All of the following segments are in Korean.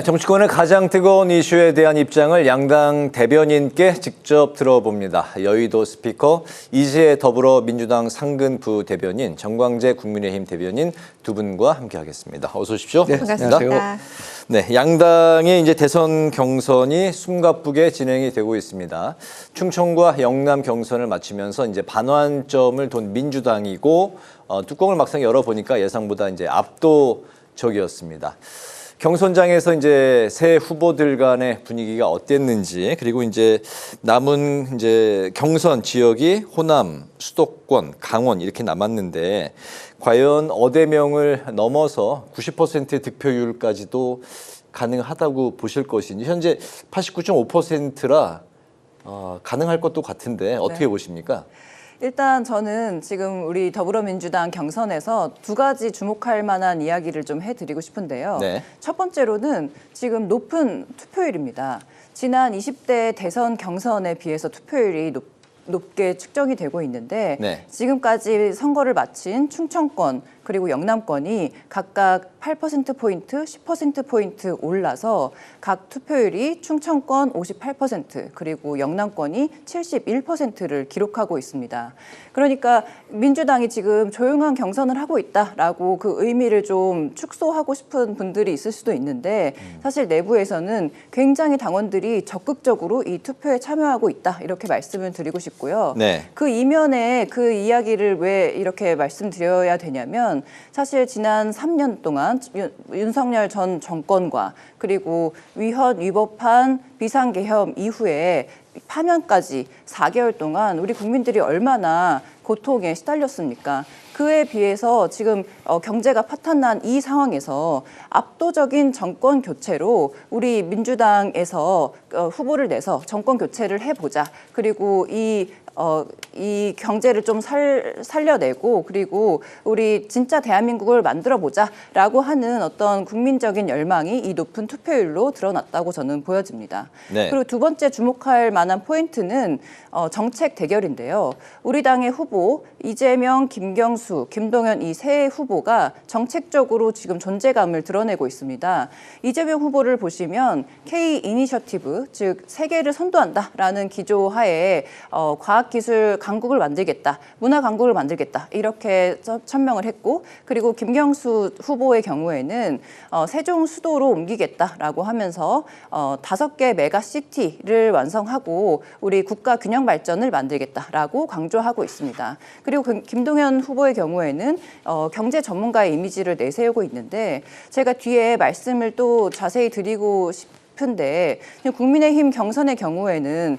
정치권의 가장 뜨거운 이슈에 대한 입장을 양당 대변인께 직접 들어봅니다. 여의도 스피커, 이재혜 더불어민주당 상근 부대변인, 정광재 국민의힘 대변인 두 분과 함께하겠습니다. 어서 오십시오. 네, 반갑습니다. 네, 양당의 이제 대선 경선이 숨가쁘게 진행이 되고 있습니다. 충청과 영남 경선을 마치면서 이제 반환점을 돈 민주당이고 뚜껑을 막상 열어보니까 예상보다 이제 압도적이었습니다. 경선장에서 이제 새 후보들 간의 분위기가 어땠는지, 그리고 이제 남은 이제 경선 지역이 호남, 수도권, 강원 이렇게 남았는데 과연 어대명을 넘어서 90% 득표율까지도 가능하다고 보실 것인지, 현재 89.5%라 가능할 것도 같은데 어떻게 보십니까? 일단 저는 지금 우리 더불어민주당 경선에서 두 가지 주목할 만한 이야기를 좀 해드리고 싶은데요. 네. 첫 번째로는 지금 높은 투표율입니다. 지난 20대 대선 경선에 비해서 투표율이 높게 측정이 되고 있는데 네. 지금까지 선거를 마친 충청권 그리고 영남권이 각각 8%포인트, 10%포인트 올라서 각 투표율이 충청권 58%, 그리고 영남권이 71%를 기록하고 있습니다. 그러니까 민주당이 지금 조용한 경선을 하고 있다라고 그 의미를 좀 축소하고 싶은 분들이 있을 수도 있는데 사실 내부에서는 굉장히 당원들이 적극적으로 이 투표에 참여하고 있다 이렇게 말씀을 드리고 싶고요. 네. 그 이면에 그 이야기를 왜 이렇게 말씀드려야 되냐면 사실 지난 3년 동안 윤석열 전 정권과 그리고 위헌 위법한 비상계엄 이후에 파면까지 4개월 동안 우리 국민들이 얼마나 고통에 시달렸습니까? 그에 비해서 지금 경제가 파탄난 이 상황에서 압도적인 정권 교체로 우리 민주당에서 후보를 내서 정권 교체를 해보자. 그리고 이 경제를 좀 살려내고 그리고 우리 진짜 대한민국을 만들어보자라고 하는 어떤 국민적인 열망이 이 높은 투표율로 드러났다고 저는 보여집니다. 네. 그리고 두 번째 주목할 만한 포인트는 정책 대결인데요. 우리 당의 후보 이재명, 김경수, 김동연 이 세 후보가 정책적으로 지금 존재감을 드러내고 있습니다. 이재명 후보를 보시면 K 이니셔티브, 즉 세계를 선도한다라는 기조하에 과학기술 강국을 만들겠다, 문화 강국을 만들겠다 이렇게 천명을 했고, 그리고 김경수 후보의 경우에는 세종 수도로 옮기겠다라고 하면서 5개 메가시티를 완성하고 우리 국가 균형 발전을 만들겠다라고 강조하고 있습니다. 그리고 김동연 후보의 경우에는 경제 전문가의 이미지를 내세우고 있는데 제가 뒤에 말씀을 또 자세히 드리고 싶은데 국민의힘 경선의 경우에는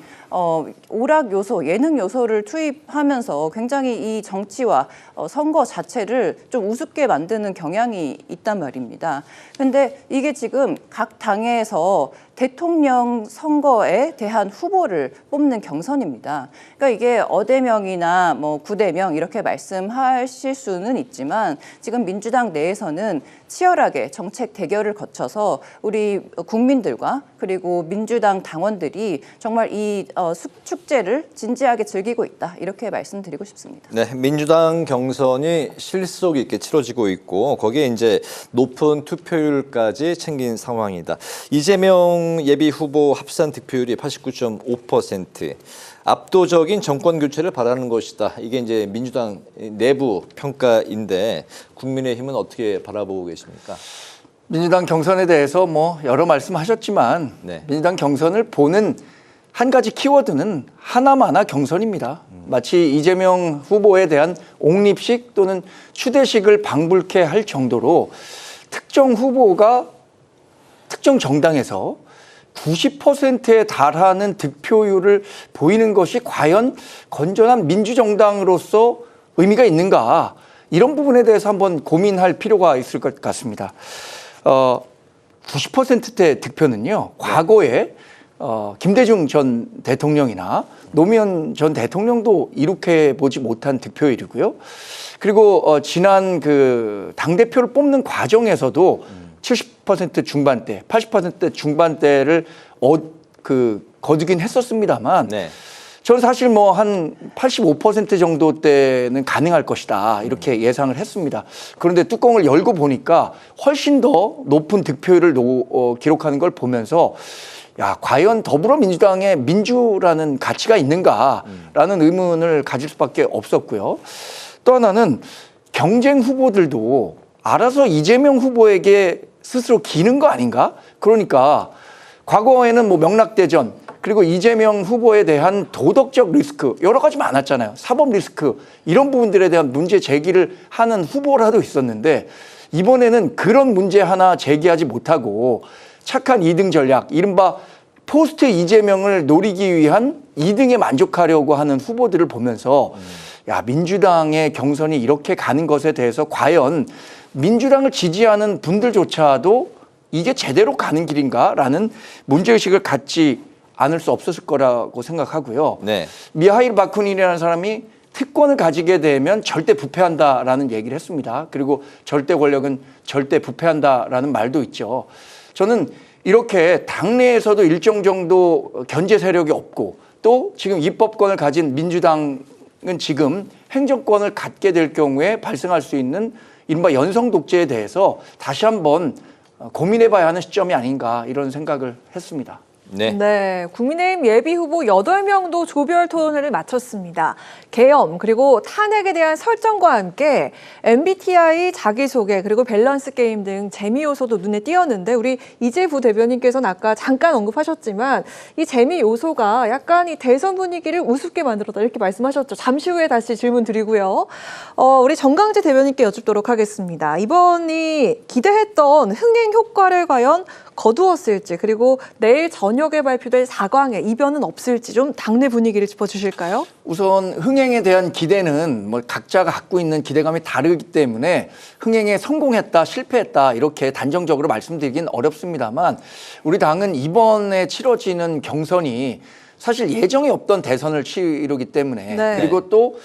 오락 요소, 예능 요소를 투입하면서 굉장히 이 정치와 선거 자체를 좀 우습게 만드는 경향이 있단 말입니다. 근데 이게 지금 각 당에서 대통령 선거에 대한 후보를 뽑는 경선입니다. 그러니까 이게 어대명이나 뭐 구대명 이렇게 말씀하실 수는 있지만 지금 민주당 내에서는 치열하게 정책 대결을 거쳐서 우리 국민들과 그리고 민주당 당원들이 정말 이 축제를 진지하게 즐기고 있다 이렇게 말씀드리고 싶습니다. 네, 민주당 경선이 실속 있게 치러지고 있고 거기에 이제 높은 투표율까지 챙긴 상황이다. 이재명 예비 후보 합산 득표율이 89.5%, 압도적인 정권 교체를 바라는 것이다. 이게 이제 민주당 내부 평가인데 국민의힘은 어떻게 바라보고 계십니까? 민주당 경선에 대해서 뭐 여러 말씀하셨지만 네. 민주당 경선을 보는 한 가지 키워드는 하나마나 경선입니다. 마치 이재명 후보에 대한 옹립식 또는 추대식을 방불케 할 정도로 특정 후보가 특정 정당에서 90%에 달하는 득표율을 보이는 것이 과연 건전한 민주정당으로서 의미가 있는가, 이런 부분에 대해서 한번 고민할 필요가 있을 것 같습니다. 90%대 득표는요, 과거에 김대중 전 대통령이나 노무현 전 대통령도 이룩해 보지 못한 득표율이고요. 그리고 지난 그 당대표를 뽑는 과정에서도 70% 중반대, 80% 중반대를 거두긴 했었습니다만 네. 저는 사실 뭐 한 85% 정도 때는 가능할 것이다 이렇게 예상을 했습니다. 그런데 뚜껑을 열고 보니까 훨씬 더 높은 득표율을 기록하는 걸 보면서 야, 과연 더불어민주당에 민주라는 가치가 있는가라는 의문을 가질 수밖에 없었고요. 또 하나는 경쟁 후보들도 알아서 이재명 후보에게 스스로 기는 거 아닌가? 그러니까 과거에는 뭐 명락대전 그리고 이재명 후보에 대한 도덕적 리스크 여러 가지 많았잖아요. 사법 리스크 이런 부분들에 대한 문제 제기를 하는 후보라도 있었는데 이번에는 그런 문제 하나 제기하지 못하고 착한 2등 전략, 이른바 포스트 이재명을 노리기 위한 2등에 만족하려고 하는 후보들을 보면서 야, 민주당의 경선이 이렇게 가는 것에 대해서 과연 민주당을 지지하는 분들조차도 이게 제대로 가는 길인가라는 문제의식을 갖지 않을 수 없었을 거라고 생각하고요. 네. 미하일 바쿠닌이라는 사람이 특권을 가지게 되면 절대 부패한다라는 얘기를 했습니다. 그리고 절대 권력은 절대 부패한다라는 말도 있죠. 저는 이렇게 당내에서도 일정 정도 견제 세력이 없고 또 지금 입법권을 가진 민주당은 지금 행정권을 갖게 될 경우에 발생할 수 있는 이른바 연성 독재에 대해서 다시 한번 고민해봐야 하는 시점이 아닌가 이런 생각을 했습니다. 네. 네, 국민의힘 예비 후보 8명도 조별 토론회를 마쳤습니다. 계엄 그리고 탄핵에 대한 설정과 함께 MBTI 자기소개 그리고 밸런스 게임 등 재미 요소도 눈에 띄었는데 우리 이재 부대변인께서는 아까 잠깐 언급하셨지만 이 재미 요소가 약간 이 대선 분위기를 우습게 만들었다 이렇게 말씀하셨죠. 잠시 후에 다시 질문 드리고요. 우리 정강재 대변인께 여쭙도록 하겠습니다. 이번이 기대했던 흥행 효과를 과연 거두었을지 그리고 내일 저녁에 발표될 4강의 이변은 없을지 좀 당내 분위기를 짚어주실까요? 우선 흥행에 대한 기대는 뭐 각자가 갖고 있는 기대감이 다르기 때문에 흥행에 성공했다 실패했다 이렇게 단정적으로 말씀드리긴 어렵습니다만 우리 당은 이번에 치러지는 경선이 사실 예정이 없던 대선을 치르기 때문에 네. 그리고 또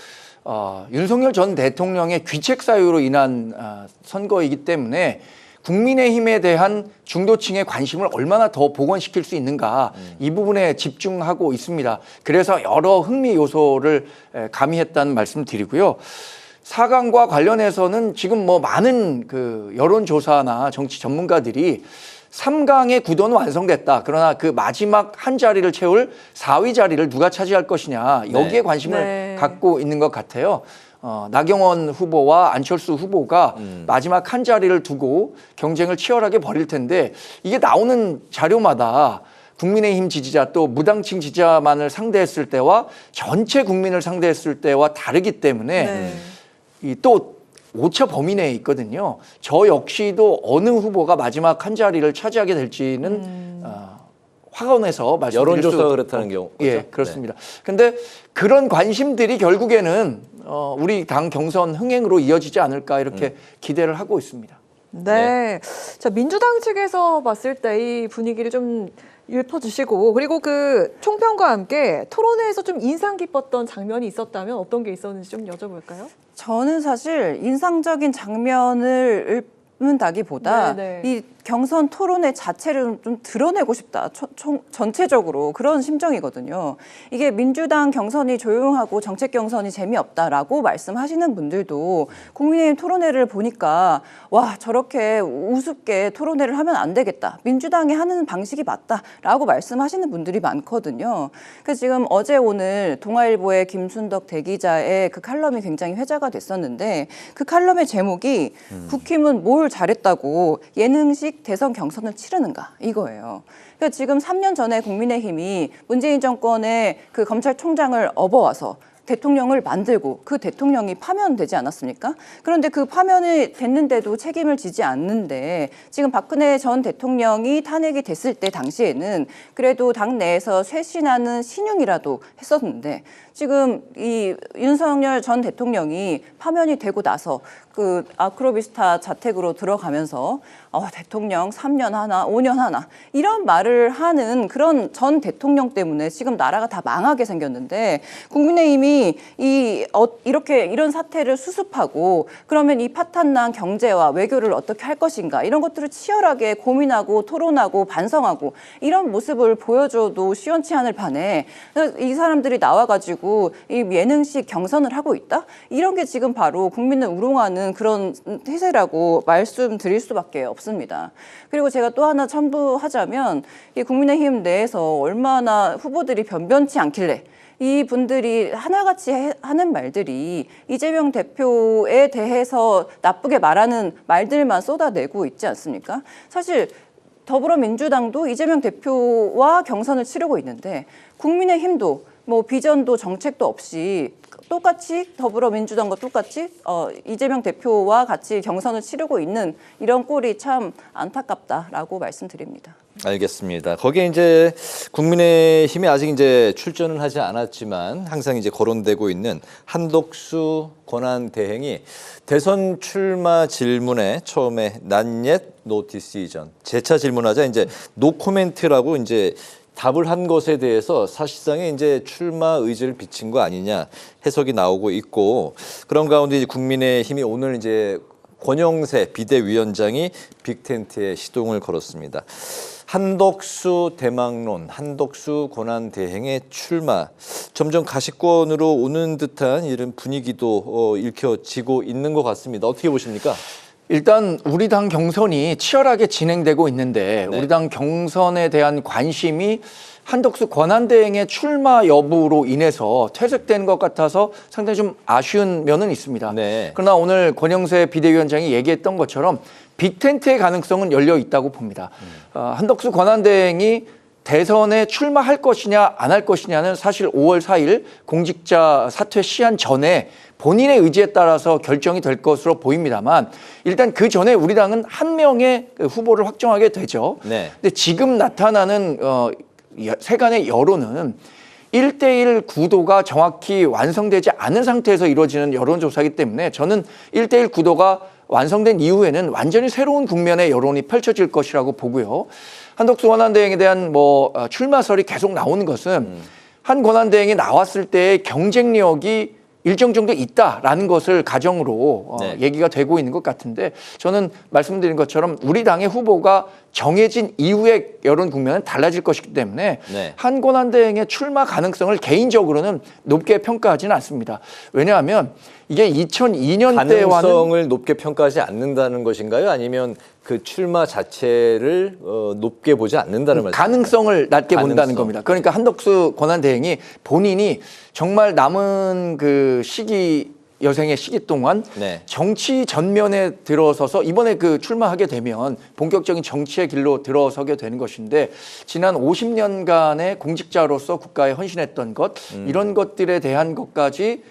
윤석열 전 대통령의 귀책 사유로 인한 선거이기 때문에 국민의힘에 대한 중도층의 관심을 얼마나 더 복원시킬 수 있는가 이 부분에 집중하고 있습니다. 그래서 여러 흥미 요소를 가미했다는 말씀 드리고요. 4강과 관련해서는 지금 뭐 많은 그 여론조사나 정치 전문가들이 3강의 구도는 완성됐다. 그러나 그 마지막 한 자리를 채울 4위 자리를 누가 차지할 것이냐 여기에 관심을 갖고 있는 것 같아요. 나경원 후보와 안철수 후보가 마지막 한 자리를 두고 경쟁을 치열하게 벌일 텐데 이게 나오는 자료마다 국민의힘 지지자 또 무당층 지지자만을 상대했을 때와 전체 국민을 상대했을 때와 다르기 때문에 또 오차 범위 내에 있거든요. 저 역시도 어느 후보가 마지막 한 자리를 차지하게 될지는 화원에서 말씀드릴 여론조사가 그렇다는 경우. 예, 그렇습니다. 근데 그런 관심들이 결국에는 우리 당 경선 흥행으로 이어지지 않을까 이렇게 기대를 하고 있습니다. 네. 자, 민주당 측에서 봤을 때 이 분위기를 좀 읊어주시고 그리고 그 총평과 함께 토론회에서 좀 인상 깊었던 장면이 있었다면 어떤 게 있었는지 좀 여쭤볼까요? 저는 사실 인상적인 장면을 읊는다기보다 이 경선 토론회 자체를 좀 드러내고 싶다. 전체적으로 그런 심정이거든요. 이게 민주당 경선이 조용하고 정책 경선이 재미없다라고 말씀하시는 분들도 국민의힘 토론회를 보니까 와 저렇게 우습게 토론회를 하면 안 되겠다. 민주당이 하는 방식이 맞다라고 말씀하시는 분들이 많거든요. 그래서 지금 어제 오늘 동아일보의 김순덕 대기자의 그 칼럼이 굉장히 회자가 됐었는데 그 칼럼의 제목이 국힘은 뭘 잘했다고 예능식 대선 경선을 치르는가 이거예요. 그러니까 지금 3년 전에 국민의힘이 문재인 정권의 그 검찰총장을 업어와서 대통령을 만들고 그 대통령이 파면되지 않았습니까? 그런데 그 파면이 됐는데도 책임을 지지 않는데 지금 박근혜 전 대통령이 탄핵이 됐을 때 당시에는 그래도 당내에서 쇄신하는 신용이라도 했었는데 지금 이 윤석열 전 대통령이 파면이 되고 나서 그 아크로비스타 자택으로 들어가면서 대통령 3년 하나, 5년 하나 이런 말을 하는 그런 전 대통령 때문에 지금 나라가 다 망하게 생겼는데 국민의힘이 이렇게 이런 사태를 수습하고 그러면 이 파탄난 경제와 외교를 어떻게 할 것인가 이런 것들을 치열하게 고민하고 토론하고 반성하고 이런 모습을 보여줘도 시원치 않을 판에 이 사람들이 나와가지고 이 예능식 경선을 하고 있다? 이런 게 지금 바로 국민을 우롱하는 그런 태세라고 말씀드릴 수밖에 없습니다. 그리고 제가 또 하나 첨부하자면 이 국민의힘 내에서 얼마나 후보들이 변변치 않길래 이 분들이 하나같이 하는 말들이 이재명 대표에 대해서 나쁘게 말하는 말들만 쏟아내고 있지 않습니까? 사실 더불어민주당도 이재명 대표와 경선을 치르고 있는데 국민의힘도 뭐 비전도 정책도 없이 똑같이 더불어민주당과 똑같이 이재명 대표와 같이 경선을 치르고 있는 이런 꼴이 참 안타깝다라고 말씀드립니다. 알겠습니다. 거기에 이제 국민의힘이 아직 이제 출전은 하지 않았지만 항상 이제 거론되고 있는 한덕수 권한대행이 대선 출마 질문에 처음에 not yet, no decision 재차 질문하자 이제 no comment라고 이제 답을 한 것에 대해서 사실상의 이제 출마 의지를 비친 거 아니냐 해석이 나오고 있고 그런 가운데 이제 국민의힘이 오늘 이제 권영세 비대위원장이 빅텐트에 시동을 걸었습니다. 한덕수 대망론, 한덕수 권한대행의 출마 점점 가시권으로 오는 듯한 이런 분위기도 읽혀지고 있는 것 같습니다. 어떻게 보십니까? 일단 우리 당 경선이 치열하게 진행되고 있는데 네. 우리 당 경선에 대한 관심이 한덕수 권한대행의 출마 여부로 인해서 퇴색된 것 같아서 상당히 좀 아쉬운 면은 있습니다. 네. 그러나 오늘 권영세 비대위원장이 얘기했던 것처럼 빅텐트의 가능성은 열려 있다고 봅니다. 한덕수 권한대행이 대선에 출마할 것이냐 안 할 것이냐는 사실 5월 4일 공직자 사퇴 시한 전에 본인의 의지에 따라서 결정이 될 것으로 보입니다만 일단 그 전에 우리 당은 한 명의 후보를 확정하게 되죠. 네. 근데 지금 나타나는 세간의 여론은 1대1 구도가 정확히 완성되지 않은 상태에서 이루어지는 여론조사이기 때문에 저는 1대1 구도가 완성된 이후에는 완전히 새로운 국면의 여론이 펼쳐질 것이라고 보고요. 한덕수 권한대행에 대한 출마설이 계속 나오는 것은 한 권한대행이 나왔을 때의 경쟁력이 일정 정도 있다라는 것을 가정으로 네. 얘기가 되고 있는 것 같은데 저는 말씀드린 것처럼 우리 당의 후보가 정해진 이후의 여론 국면은 달라질 것이기 때문에 네. 한 권한대행의 출마 가능성을 개인적으로는 높게 평가하지는 않습니다. 왜냐하면 이게 2002년 때와는 가능성을 높게 평가하지 않는다는 것인가요? 아니면 그 출마 자체를 높게 보지 않는다는 말씀인가요? 가능성을 낮게 본다는 가능성. 겁니다. 그러니까 한덕수 권한대행이 본인이 정말 남은 그 여생의 시기 동안 네. 정치 전면에 들어서서 이번에 그 출마하게 되면 본격적인 정치의 길로 들어서게 되는 것인데 지난 50년간의 공직자로서 국가에 헌신했던 것 이런 것들에 대한 것까지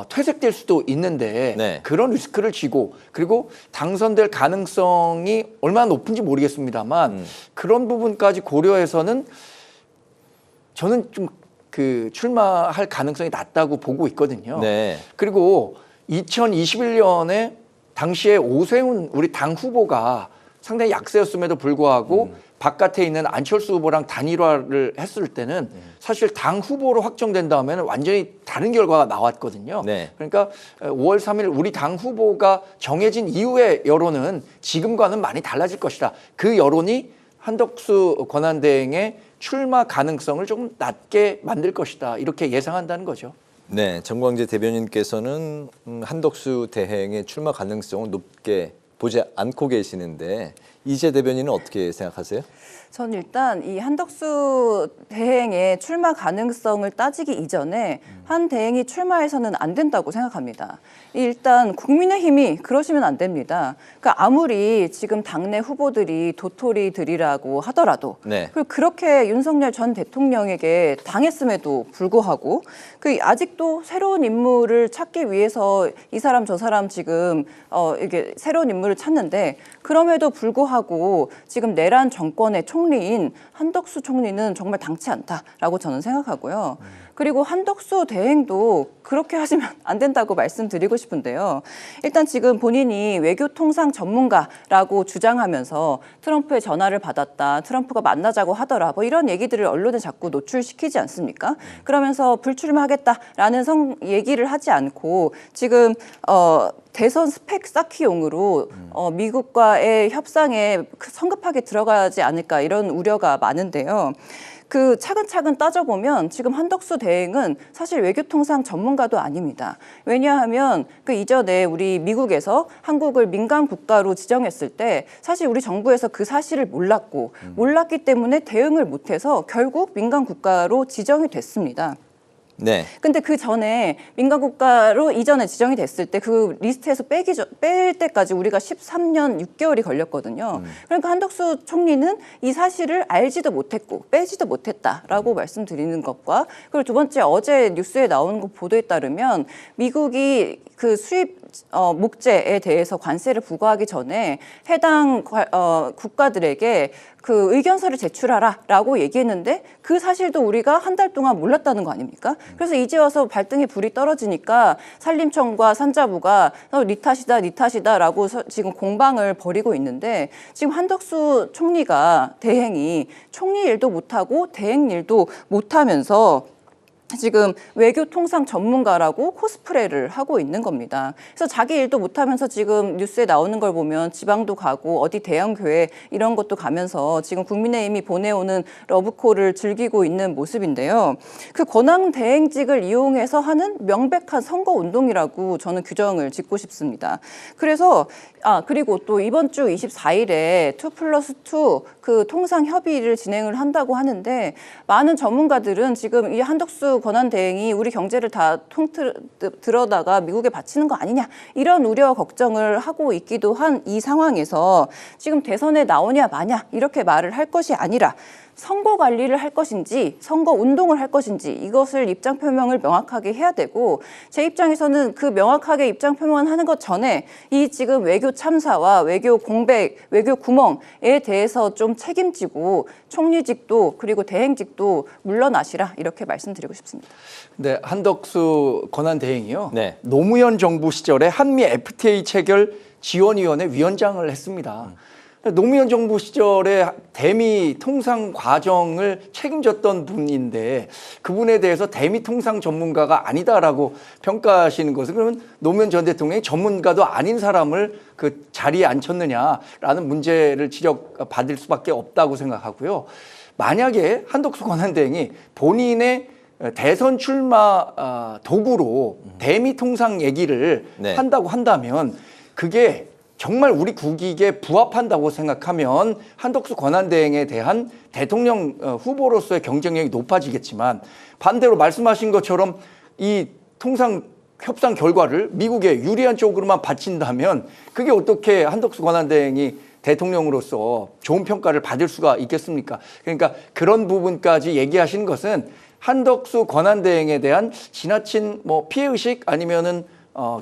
퇴색될 수도 있는데 네. 그런 리스크를 지고 그리고 당선될 가능성이 얼마나 높은지 모르겠습니다만 그런 부분까지 고려해서는 저는 좀 출마할 가능성이 낮다고 보고 있거든요. 네. 그리고 2021년에 당시에 오세훈 우리 당 후보가 상당히 약세였음에도 불구하고 바깥에 있는 안철수 후보랑 단일화를 했을 때는 사실 당 후보로 확정된 다음에는 완전히 다른 결과가 나왔거든요. 네. 그러니까 5월 3일 우리 당 후보가 정해진 이후의 여론은 지금과는 많이 달라질 것이다. 그 여론이 한덕수 권한대행의 출마 가능성을 조금 낮게 만들 것이다. 이렇게 예상한다는 거죠. 네, 정광재 대변인께서는 한덕수 대행의 출마 가능성을 높게 보지 않고 계시는데 이재 대변인은 어떻게 생각하세요? 전 일단 이 한덕수 대행의 출마 가능성을 따지기 이전에 한 대행이 출마해서는 안 된다고 생각합니다. 일단 국민의힘이 그러시면 안 됩니다. 그러니까 아무리 지금 당내 후보들이 도토리들이라고 하더라도 네. 그리고 그렇게 윤석열 전 대통령에게 당했음에도 불구하고 아직도 새로운 인물을 찾기 위해서 이 사람 저 사람 지금 이게 새로운 인물을 찾는데 그럼에도 불구하고 지금 내란 정권의 총리인 한덕수 총리는 정말 당치 않다라고 저는 생각하고요. 그리고 한덕수 대행도 그렇게 하시면 안 된다고 말씀드리고 싶은데요. 일단 지금 본인이 외교통상 전문가라고 주장하면서 트럼프의 전화를 받았다, 트럼프가 만나자고 하더라, 뭐 이런 얘기들을 언론에 자꾸 노출시키지 않습니까? 그러면서 불출마하겠다라는 얘기를 하지 않고 지금 대선 스펙 쌓기용으로 미국과의 협상에 성급하게 들어가지 않을까 이런 우려가 많은데요. 그 차근차근 따져보면 지금 한덕수 대행은 사실 외교통상 전문가도 아닙니다. 왜냐하면 그 이전에 우리 미국에서 한국을 민간 국가로 지정했을 때 사실 우리 정부에서 그 사실을 몰랐기 때문에 대응을 못해서 결국 민간 국가로 지정이 됐습니다. 네. 근데 그 전에 민간 국가로 이전에 지정이 됐을 때 그 리스트에서 뺄 때까지 우리가 13년 6개월이 걸렸거든요. 그러니까 한덕수 총리는 이 사실을 알지도 못했고 빼지도 못했다라고 말씀드리는 것과 그리고 두 번째 어제 뉴스에 나오는 거 보도에 따르면 미국이 그 수입 목재에 대해서 관세를 부과하기 전에 해당 국가들에게 그 의견서를 제출하라라고 얘기했는데 그 사실도 우리가 한 달 동안 몰랐다는 거 아닙니까? 그래서 이제 와서 발등에 불이 떨어지니까 산림청과 산자부가 네 탓이다라고 지금 공방을 벌이고 있는데 지금 한덕수 총리가 대행이 총리 일도 못하고 대행 일도 못하면서 지금 외교통상 전문가라고 코스프레를 하고 있는 겁니다. 그래서 자기 일도 못하면서 지금 뉴스에 나오는 걸 보면 지방도 가고 어디 대형교회 이런 것도 가면서 지금 국민의힘이 보내오는 러브콜을 즐기고 있는 모습인데요. 그 권한 대행직을 이용해서 하는 명백한 선거운동이라고 저는 규정을 짓고 싶습니다. 그래서 그리고 또 이번 주 24일에 2+2 그 통상 협의를 진행을 한다고 하는데 많은 전문가들은 지금 이 한덕수 권한 대행이 우리 경제를 다 들어다가 미국에 바치는 거 아니냐 이런 우려 걱정을 하고 있기도 한 이 상황에서 지금 대선에 나오냐 마냐 이렇게 말을 할 것이 아니라 선거 관리를 할 것인지 선거 운동을 할 것인지 이것을 입장 표명을 명확하게 해야 되고 제 입장에서는 그 명확하게 입장 표명하는 것 전에 이 지금 외교 참사와 외교 공백, 외교 구멍에 대해서 좀 책임지고 총리직도 그리고 대행직도 물러나시라 이렇게 말씀드리고 싶습니다. 네, 한덕수 권한 대행이요. 네. 노무현 정부 시절에 한미 FTA 체결 지원위원회 위원장을 했습니다. 노무현 정부 시절에 대미 통상 과정을 책임졌던 분인데 그분에 대해서 대미 통상 전문가가 아니다라고 평가하시는 것은 그러면 노무현 전 대통령이 전문가도 아닌 사람을 그 자리에 앉혔느냐라는 문제를 지적받을 수밖에 없다고 생각하고요. 만약에 한덕수 권한대행이 본인의 대선 출마 도구로 대미 통상 얘기를 네. 한다고 한다면 그게 정말 우리 국익에 부합한다고 생각하면 한덕수 권한대행에 대한 대통령 후보로서의 경쟁력이 높아지겠지만 반대로 말씀하신 것처럼 이 통상 협상 결과를 미국에 유리한 쪽으로만 바친다면 그게 어떻게 한덕수 권한대행이 대통령으로서 좋은 평가를 받을 수가 있겠습니까? 그러니까 그런 부분까지 얘기하신 것은 한덕수 권한대행에 대한 지나친 뭐 피해의식 아니면은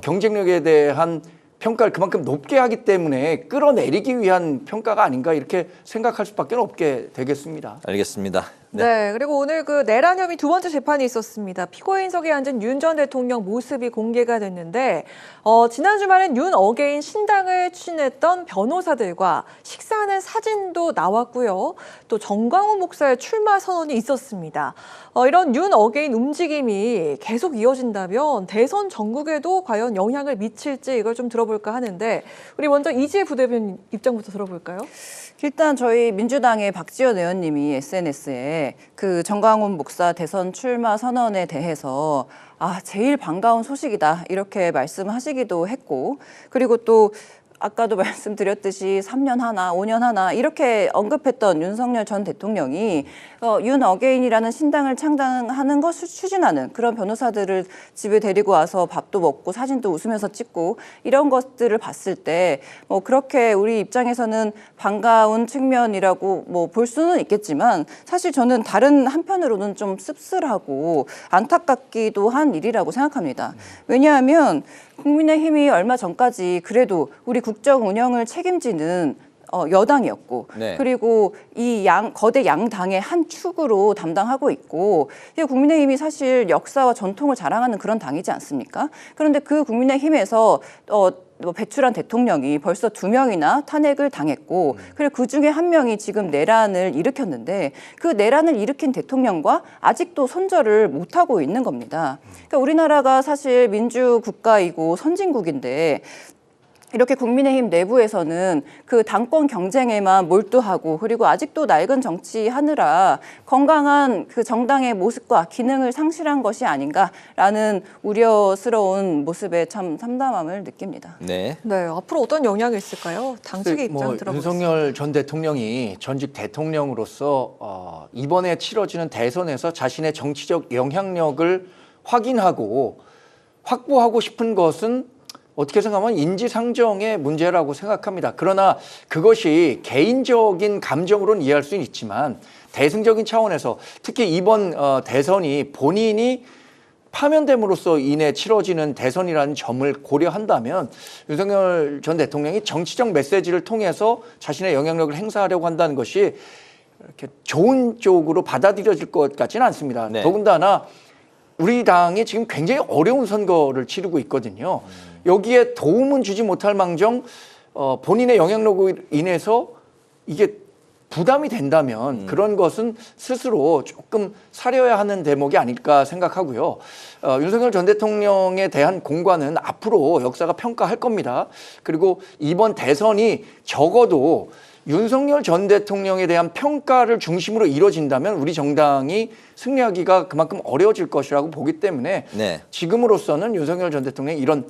경쟁력에 대한 평가를 그만큼 높게 하기 때문에 끌어내리기 위한 평가가 아닌가 이렇게 생각할 수밖에 없게 되겠습니다. 알겠습니다. 네, 그리고 오늘 그 내란 혐의 두 번째 재판이 있었습니다. 피고인석에 앉은 윤 전 대통령 모습이 공개가 됐는데 지난 주말엔 윤 어게인 신당을 추진했던 변호사들과 식사하는 사진도 나왔고요. 또 정광훈 목사의 출마 선언이 있었습니다. 이런 윤 어게인 움직임이 계속 이어진다면 대선 전국에도 과연 영향을 미칠지 이걸 좀 들어볼까 하는데 우리 먼저 이지혜 부대변인 입장부터 들어볼까요? 일단 저희 민주당의 박지원 의원님이 SNS에 그 정광훈 목사 대선 출마 선언에 대해서 제일 반가운 소식이다 이렇게 말씀하시기도 했고 그리고 또 아까도 말씀드렸듯이 3년 하나, 5년 하나 이렇게 언급했던 윤석열 전 대통령이 윤 어게인이라는 신당을 창당하는 것을 추진하는 그런 변호사들을 집에 데리고 와서 밥도 먹고 사진도 웃으면서 찍고 이런 것들을 봤을 때 뭐 그렇게 우리 입장에서는 반가운 측면이라고 뭐 볼 수는 있겠지만 사실 저는 다른 한편으로는 좀 씁쓸하고 안타깝기도 한 일이라고 생각합니다. 왜냐하면 국민의힘이 얼마 전까지 그래도 우리 국정 운영을 책임지는 여당이었고 네. 그리고 이 거대 양당의 한 축으로 담당하고 있고 이 국민의힘이 사실 역사와 전통을 자랑하는 그런 당이지 않습니까? 그런데 그 국민의힘에서 배출한 대통령이 벌써 2명이나 탄핵을 당했고 그리고 그중에 1명이 지금 내란을 일으켰는데 그 내란을 일으킨 대통령과 아직도 손절을 못하고 있는 겁니다. 그러니까 우리나라가 사실 민주국가이고 선진국인데 이렇게 국민의힘 내부에서는 그 당권 경쟁에만 몰두하고 그리고 아직도 낡은 정치하느라 건강한 그 정당의 모습과 기능을 상실한 것이 아닌가라는 우려스러운 모습에 참 참담함을 느낍니다. 네. 네, 앞으로 어떤 영향이 있을까요? 당직의 입장 들어보겠습니다. 윤석열 전 대통령이 전직 대통령으로서 이번에 치러지는 대선에서 자신의 정치적 영향력을 확인하고 확보하고 싶은 것은 어떻게 생각하면 인지상정의 문제라고 생각합니다. 그러나 그것이 개인적인 감정으로는 이해할 수는 있지만 대승적인 차원에서 특히 이번 대선이 본인이 파면됨으로써 인해 치러지는 대선이라는 점을 고려한다면 윤석열 전 대통령이 정치적 메시지를 통해서 자신의 영향력을 행사하려고 한다는 것이 이렇게 좋은 쪽으로 받아들여질 것 같지는 않습니다. 네. 더군다나 우리 당이 지금 굉장히 어려운 선거를 치르고 있거든요. 여기에 도움은 주지 못할 망정 본인의 영향력으로 인해서 이게 부담이 된다면 그런 것은 스스로 조금 사려야 하는 대목이 아닐까 생각하고요. 윤석열 전 대통령에 대한 공과는 앞으로 역사가 평가할 겁니다. 그리고 이번 대선이 적어도 윤석열 전 대통령에 대한 평가를 중심으로 이루어진다면 우리 정당이 승리하기가 그만큼 어려워질 것이라고 보기 때문에 네. 지금으로서는 윤석열 전 대통령이 이런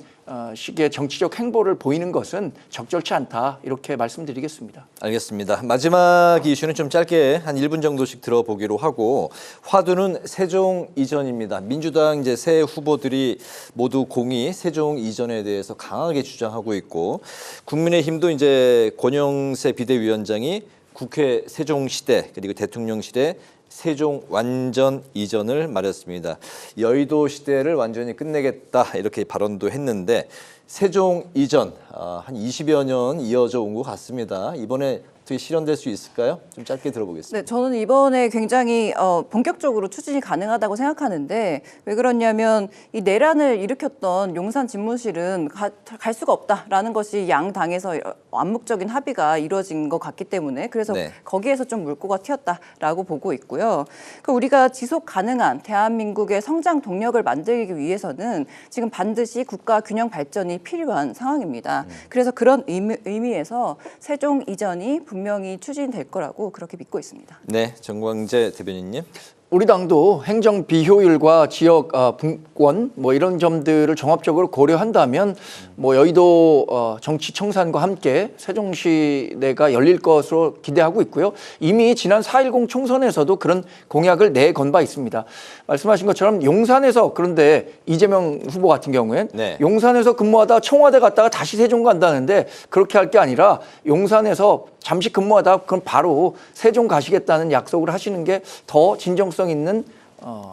식의 정치적 행보를 보이는 것은 적절치 않다 이렇게 말씀드리겠습니다. 알겠습니다. 마지막 이슈는 좀 짧게 한 1분 정도씩 들어보기로 하고 화두는 세종 이전입니다. 민주당 이제 새 후보들이 모두 공이 세종 이전에 대해서 강하게 주장하고 있고 국민의힘도 이제 권영세 비대위원장이 국회 세종 시대 그리고 대통령 시대 세종 완전 이전을 말했습니다. 여의도 시대를 완전히 끝내겠다 이렇게 발언도 했는데 세종 이전 한 20여 년 이어져 온 것 같습니다. 이번에 어떻게 실현될 수 있을까요? 좀 짧게 들어보겠습니다. 네, 저는 이번에 굉장히 본격적으로 추진이 가능하다고 생각하는데 왜 그러냐면 이 내란을 일으켰던 용산 집무실은 갈 수가 없다라는 것이 양 당에서 암묵적인 합의가 이루어진 것 같기 때문에 그래서 네. 거기에서 좀 물꼬가 튀었다라고 보고 있고요. 그러니까 우리가 지속 가능한 대한민국의 성장 동력을 만들기 위해서는 지금 반드시 국가 균형 발전이 필요한 상황입니다. 그래서 그런 의미에서 세종 이전이 분명히 추진될 거라고 그렇게 믿고 있습니다. 네, 정광재 대변인님. 우리 당도 행정 비효율과 지역 분권 뭐 이런 점들을 종합적으로 고려한다면 뭐 여의도 정치 청산과 함께 세종시내가 열릴 것으로 기대하고 있고요. 이미 지난 4.10 총선에서도 그런 공약을 내건 바 있습니다. 말씀하신 것처럼 용산에서 그런데 이재명 후보 같은 경우엔 네. 용산에서 근무하다 청와대 갔다가 다시 세종 간다는데 그렇게 할 게 아니라 용산에서 잠시 근무하다 그럼 바로 세종 가시겠다는 약속을 하시는 게 더 진정성 있는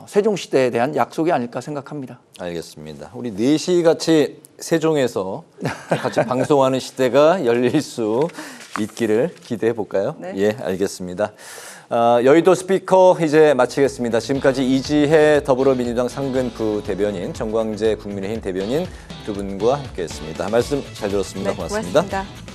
세종시대에 대한 약속이 아닐까 생각합니다. 알겠습니다. 우리 넷이 같이 세종에서 같이 방송하는 시대가 열릴 수 있기를 기대해 볼까요? 네. 예, 알겠습니다. 여의도 스피커 이제 마치겠습니다. 지금까지 이지혜 더불어민주당 상근부 대변인, 정광재 국민의힘 대변인 두 분과 함께했습니다. 말씀 잘 들었습니다. 네, 고맙습니다. 고맙습니다.